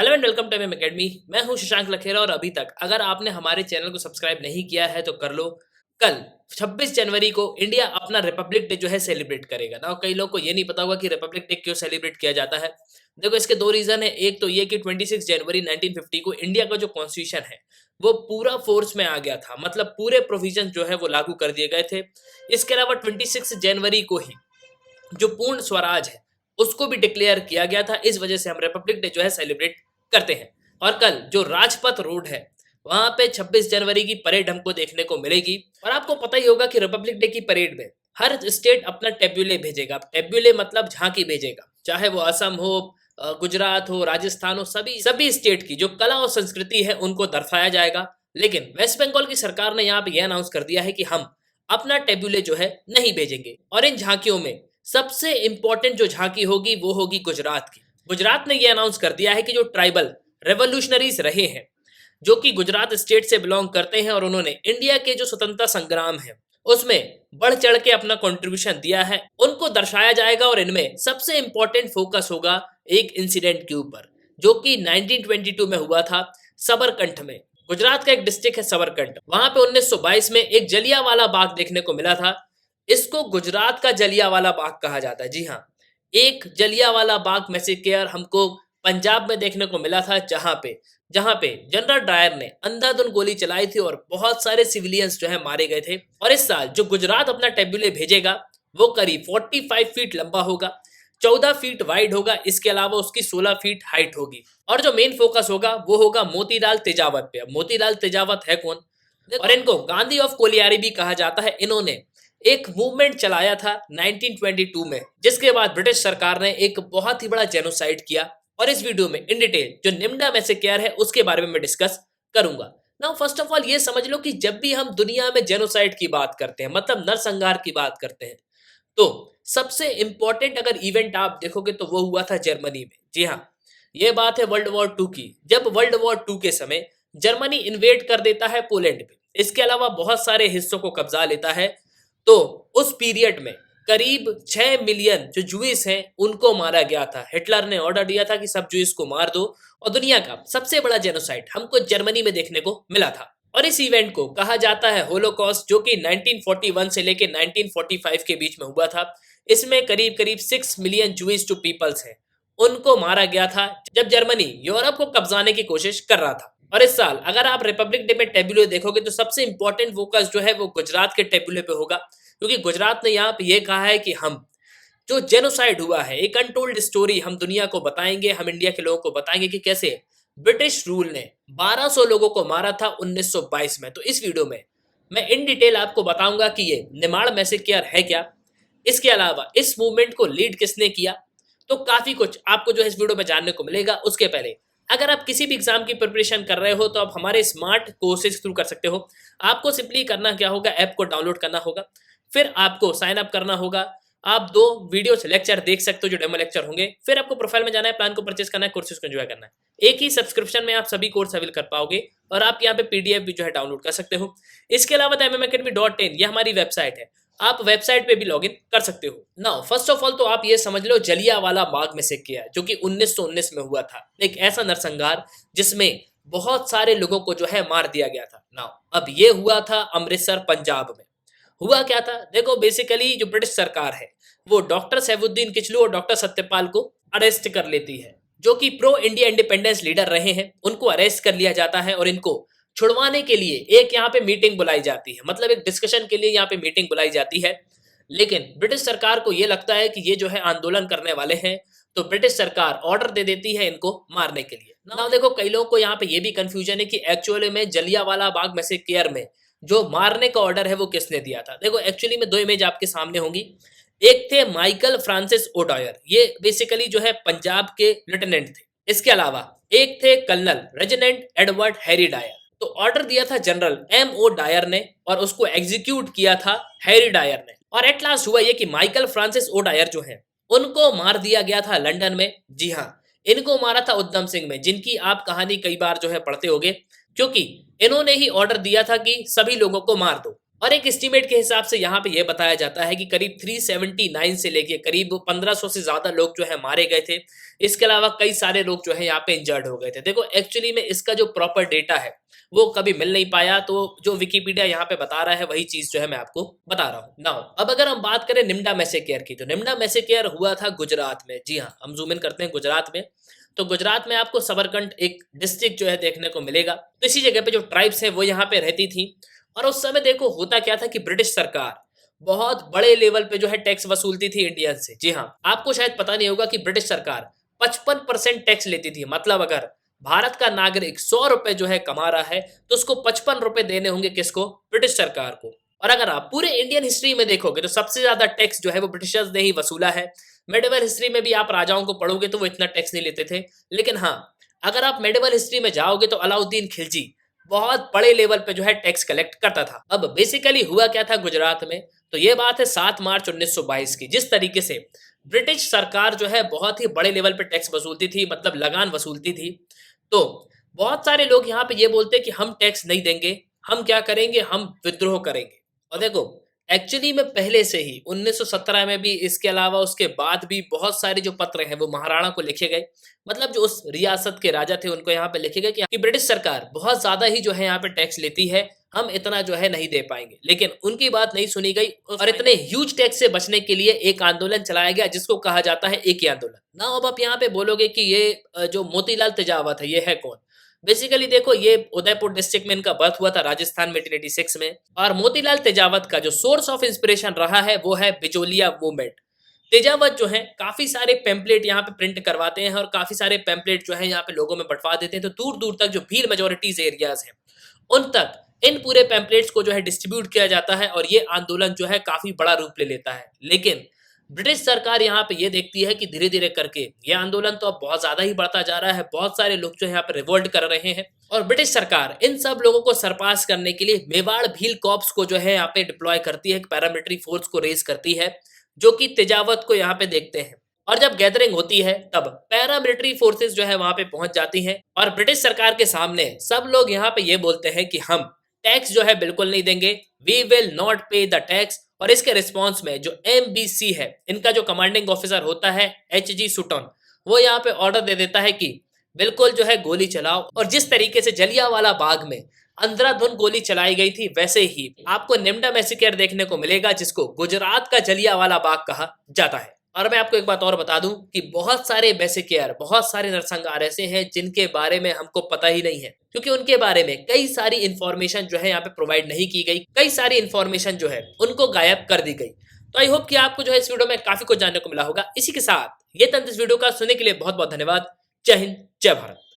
Hello and welcome to MM academy. मैं हूं शशांक लखेरा और अभी तक अगर आपने हमारे चैनल को सब्सक्राइब नहीं किया है तो कर लो। कल 26 जनवरी को इंडिया अपना रिपब्लिक डे जो है सेलिब्रेट करेगा ना। कई लोगों को ये नहीं पता होगा कि रिपब्लिक डे क्यों सेलिब्रेट किया जाता है। देखो, इसके दो रीजन है। एक तो ये कि 26 जनवरी 1950 को इंडिया का जो कॉन्स्टिट्यूशन है वो पूरा फोर्स में आ गया था, मतलब पूरे प्रोविजन जो है वो लागू कर दिए गए थे। इसके अलावा 26 जनवरी को ही जो पूर्ण स्वराज है उसको भी डिक्लेयर किया गया था। इस वजह से हम रिपब्लिक डे जो है सेलिब्रेट करते हैं। और कल जो राजपथ रोड है वहां पे 26 जनवरी की परेड हमको देखने को मिलेगी। और आपको पता ही होगा कि रिपब्लिक डे की परेड में हर स्टेट अपना टेब्यूले भेजेगा। टेब्यूले मतलब झांकी भेजेगा, चाहे वो असम हो, गुजरात हो, राजस्थान हो, सभी सभी स्टेट की जो कला और संस्कृति है उनको दर्शाया जाएगा। लेकिन वेस्ट बंगाल की सरकार ने यहाँ पे यह अनाउंस कर दिया है कि हम अपना टेब्यूले जो है नहीं भेजेंगे। और इन झांकियों में सबसे इंपॉर्टेंट जो झांकी होगी वो होगी गुजरात की। गुजरात ने यह अनाउंस कर दिया है कि जो ट्राइबल रेवोल्यूशनरीज रहे हैं, जो कि गुजरात स्टेट से बिलोंग करते हैं और उन्होंने इंडिया के जो स्वतंत्रता संग्राम है उसमें बढ़ चढ़ के अपना कंट्रीब्यूशन दिया है, उनको दर्शाया जाएगा। और इनमें सबसे इंपॉर्टेंट फोकस होगा एक इंसिडेंट के ऊपर जो कि 1922 में हुआ था सबरकंठ में। गुजरात का एक डिस्ट्रिक्ट है सबरकंठ, वहां पे 1922 में एक जलियांवाला बाग देखने को मिला था। इसको गुजरात का जलियांवाला बाग कहा जाता है। जी हाँ, एक जलियांवाला बाग मैसेकर हमको पंजाब में देखने को मिला था, जहां पे जनरल डायर ने अंधाधुंध गोली चलाई थी और बहुत सारे सिविलियंस जो है मारे गए थे। और इस साल जो गुजरात अपना टेब्यूले भेजेगा वो करीब 45 फीट लंबा होगा, 14 फीट वाइड होगा, इसके अलावा उसकी 16 फीट हाइट होगी। और जो मेन फोकस होगा वो होगा मोतीलाल तेजावत पे। अब मोतीलाल तेजावत है कौन? और इनको गांधी ऑफ कोलियारी भी कहा जाता है। इन्होंने एक मूवमेंट चलाया था 1922 में, जिसके बाद ब्रिटिश सरकार ने एक बहुत ही बड़ा जेनोसाइड किया। और इस वीडियो में इन डिटेल जो निम्डा मैसेकर है उसके बारे में मैं डिस्कस करूंगा। नाउ फर्स्ट ऑफ ऑल ये समझ लो कि जब भी हम दुनिया में जेनोसाइड की बात करते हैं, मतलब नरसंहार की बात करते हैं, तो सबसे इंपॉर्टेंट अगर इवेंट आप देखोगे तो वो हुआ था जर्मनी में। जी हाँ, ये बात है वर्ल्ड वॉर टू की। जब वर्ल्ड वॉर टू के समय जर्मनी इन्वेड कर देता है पोलैंड पे, इसके अलावा बहुत सारे हिस्सों को कब्जा लेता है, तो उस पीरियड में करीब 6 मिलियन जो जूइस हैं उनको मारा गया था। हिटलर ने ऑर्डर दिया था कि सब जूइस को मार दो। और दुनिया का सबसे बड़ा जेनोसाइड हमको जर्मनी में देखने को मिला था। और इस इवेंट को कहा जाता है होलोकॉस्ट, जो कि 1941 से लेके 1945 के बीच में हुआ था। इसमें करीब करीब 6 मिलियन जूइस जो पीपल्स हैं उनको मारा गया था जब जर्मनी यूरोप को कब्जाने की कोशिश कर रहा था। और इस साल अगर आप रिपब्लिक डे में टेब्यूले देखोगे तो सबसे इंपॉर्टेंट फोकस जो है वो गुजरात के टेब्यूले पे होगा, क्योंकि गुजरात ने यहाँ पे ये कहा है कि हम जो जेनोसाइड हुआ है, एक अनटोल्ड स्टोरी हम दुनिया को बताएंगे, हम इंडिया के लोगों को बताएंगे कि कैसे ब्रिटिश रूल ने 1200 लोगों को मारा था 1922 में। तो इस वीडियो में मैं इन डिटेल आपको बताऊंगा कि ये निमाड़ मैसेकर है क्या, इसके अलावा इस मूवमेंट को लीड किसने किया। तो काफी कुछ आपको जो है इस वीडियो में जानने को मिलेगा। उसके पहले अगर आप किसी भी एग्जाम की प्रिपरेशन कर रहे हो तो आप हमारे स्मार्ट कोर्सेज थ्रू कर सकते हो। आपको सिंपली करना क्या होगा, ऐप को डाउनलोड करना होगा, फिर आपको साइन अप करना होगा। आप 2 वीडियो लेक्चर देख सकते हो जो डेमो लेक्चर होंगे। फिर आपको प्रोफाइल में जाना है, प्लान को परचेस करना है, कोर्सेज को एंजॉय करना है। एक ही सब्सक्रिप्शन में आप सभी कोर्स अवेल कर पाओगे और आप यहाँ पे पीडीएफ भी जो है डाउनलोड कर सकते हो। इसके अलावा mmacademy.in यह हमारी वेबसाइट है, आप वेबसाइट पे भी लॉगिन कर सकते हो। नाउ फर्स्ट ऑफ ऑल तो आप ये समझ लो जलियांवाला बाग में से किया जो कि 1919 में हुआ था, एक ऐसा नरसंहार जिसमें बहुत सारे लोगों को जो है मार दिया गया था। नाउ अब ये हुआ था अमृतसर पंजाब में। हुआ क्या था, देखो बेसिकली जो ब्रिटिश सरकार है वो डॉक्टर सैफुद्दीन किचलू और डॉक्टर सत्यपाल को अरेस्ट कर लेती है, जो कि प्रो इंडिया इंडिपेंडेंस लीडर रहे हैं। उनको अरेस्ट कर लिया जाता है और इनको छुड़वाने के लिए एक यहाँ पे मीटिंग बुलाई जाती है, मतलब एक डिस्कशन के लिए यहाँ पे मीटिंग बुलाई जाती है। लेकिन ब्रिटिश सरकार को ये लगता है कि ये जो है आंदोलन करने वाले हैं, तो ब्रिटिश सरकार ऑर्डर दे देती है इनको मारने के लिए। ना देखो, कई लोगों को यहाँ पे ये भी कंफ्यूजन है कि एक्चुअली में जलियांवाला बाग मैसेकर में जो मारने का ऑर्डर है वो किसने दिया था। देखो एक्चुअली में 2 इमेज आपके सामने होंगी। एक थे माइकल फ्रांसिस ओडायर, ये बेसिकली जो है पंजाब के लेफ्टिनेंट थे। इसके अलावा एक थे colonel resident Edward Harry Dyer. तो ऑर्डर दिया था जनरल M.O. डायर ने और उसको एग्जीक्यूट किया था हैरी डायर ने। और एट लास्ट हुआ ये कि माइकल फ्रांसिस ओ डायर जो है उनको मार दिया गया था लंदन में। जी हाँ, इनको मारा था उधम सिंह में, जिनकी आप कहानी कई बार जो है पढ़ते होगे, क्योंकि इन्होंने ही ऑर्डर दिया था कि सभी लोगों को मार दो। और एक एस्टीमेट के हिसाब से यहाँ पे ये बताया जाता है कि करीब 379 से लेके करीब 1500 से ज़्यादा लोग जो है मारे गए थे। इसके अलावा कई सारे लोग जो है यहाँ पे इंजर्ड हो गए थे। देखो एक्चुअली में इसका जो प्रॉपर डेटा है वो कभी मिल नहीं पाया, तो जो विकिपीडिया यहाँ पे बता रहा है वही चीज़ जो है मैं आपको बता रहा हूँ। नाउ अब अगर हम बात करें निम्डा मैसेकेयर की, तो निम्डा मैसेकेयर हुआ था गुजरात में। जी हाँ, हम ज़ूम इन करते हैं गुजरात में। तो गुजरात में आपको सबरकंठ एक डिस्ट्रिक्ट जो है देखने को मिलेगा। तो इसी जगह पे जो ट्राइब्स है वो यहाँ पे रहती थी। और उस समय देखो होता क्या था कि ब्रिटिश सरकार बहुत बड़े लेवल पे जो है टैक्स वसूलती थी इंडियन से। जी हाँ, आपको शायद पता नहीं होगा कि ब्रिटिश सरकार 55% टैक्स लेती थी। मतलब अगर भारत का नागरिक 100 रुपए जो है कमा रहा है तो उसको 55 रुपए देने होंगे किसको? ब्रिटिश सरकार को। और अगर आप पूरे इंडियन हिस्ट्री में देखोगे तो सबसे ज्यादा टैक्स जो है वो ब्रिटिशर्स ने ही वसूला है। मेडिवल हिस्ट्री में भी आप राजाओं को पढ़ोगे तो वो इतना टैक्स नहीं लेते थे। लेकिन हाँ, अगर आप मेडिवल हिस्ट्री में जाओगे तो अलाउद्दीन खिलजी बहुत बड़े लेवल पे जो है टैक्स कलेक्ट करता था। अब बेसिकली हुआ क्या था गुजरात में, तो ये बात है 7 मार्च 1922 की। जिस तरीके से ब्रिटिश सरकार जो है बहुत ही बड़े लेवल पे टैक्स वसूलती थी, मतलब लगान वसूलती थी, तो बहुत सारे लोग यहाँ पे ये बोलते हैं कि हम टैक्स नहीं देंगे, हम क्या करेंगे, हम विद्रोह करेंगे। और देखो एक्चुअली में पहले से ही 1917 में भी, इसके अलावा उसके बाद भी बहुत सारे जो पत्र हैं वो महाराणा को लिखे गए। मतलब जो उस रियासत के राजा थे उनको यहाँ पे लिखे गए कि ब्रिटिश सरकार बहुत ज्यादा ही जो है यहाँ पे टैक्स लेती है, हम इतना जो है नहीं दे पाएंगे। लेकिन उनकी बात नहीं सुनी गई और इतने ह्यूज टैक्स से बचने के लिए एक आंदोलन चलाया गया जिसको कहा जाता है एक ही आंदोलन। ना अब आप यहाँ पे बोलोगे कि ये जो मोतीलाल तेजावत है ये है कौन? बेसिकली देखो ये उदयपुर डिस्ट्रिक्ट में इनका बर्थ हुआ था राजस्थान में 1886 में। और मोतीलाल तेजावत का जो सोर्स ऑफ इंस्पिरेशन रहा है वो है बिचौलिया मूवमेंट। तेजावत जो है काफी सारे पेम्पलेट यहाँ पे प्रिंट करवाते हैं और काफी सारे पेम्पलेट जो है यहाँ पे लोगों में बंटवा देते हैं। तो दूर दूर तक जो भील मेजोरिटीज एरियाज हैं उन तक इन पूरे पेम्पलेट्स को जो है डिस्ट्रीब्यूट किया जाता है और ये आंदोलन जो है काफी बड़ा रूप ले लेता है। लेकिन ब्रिटिश सरकार यहाँ पे ये देखती है कि धीरे धीरे करके ये आंदोलन तो अब बहुत ज्यादा ही बढ़ता जा रहा है, बहुत सारे लोग जो यहाँ पे रिवोल्ट कर रहे हैं। और ब्रिटिश सरकार इन सब लोगों को सरपास करने के लिए मेवाड़ भील कॉर्प्स को जो है यहाँ पे डिप्लॉय करती है, एक पैरामिलिट्री फोर्स को रेज करती है जो कि तेजावत को यहाँ पे देखते हैं। और जब गैदरिंग होती है तब पैरामिलिट्री फोर्सेस जो है वहां पे पहुंच जाती हैं और ब्रिटिश सरकार के सामने सब लोग यहाँ पे ये बोलते हैं कि हम टैक्स जो है बिल्कुल नहीं देंगे, वी विल नॉट पे द टैक्स। और इसके रिस्पॉन्स में जो एमबीसी है, इनका जो कमांडिंग ऑफिसर होता है एचजी सुटन, वो यहाँ पे ऑर्डर दे देता है कि बिल्कुल जो है गोली चलाओ। और जिस तरीके से जलियांवाला बाग में अंधाधुंध गोली चलाई गई थी वैसे ही आपको निम्डा मैसेकेयर देखने को मिलेगा जिसको गुजरात का जलियांवाला बाग कहा जाता है। और मैं आपको एक बात और बता दूं कि बहुत सारे मैसेकेयर, बहुत सारे नरसंहार ऐसे हैं जिनके बारे में हमको पता ही नहीं है, क्योंकि उनके बारे में कई सारी इंफॉर्मेशन जो है यहाँ पे प्रोवाइड नहीं की गई, कई सारी इंफॉर्मेशन जो है उनको गायब कर दी गई। तो आई होप कि आपको जो है इस वीडियो में काफी कुछ जानने को मिला होगा। इसी के साथ ये तंत्र इस वीडियो का सुनने के लिए बहुत बहुत धन्यवाद। जय हिंद, जय भारत।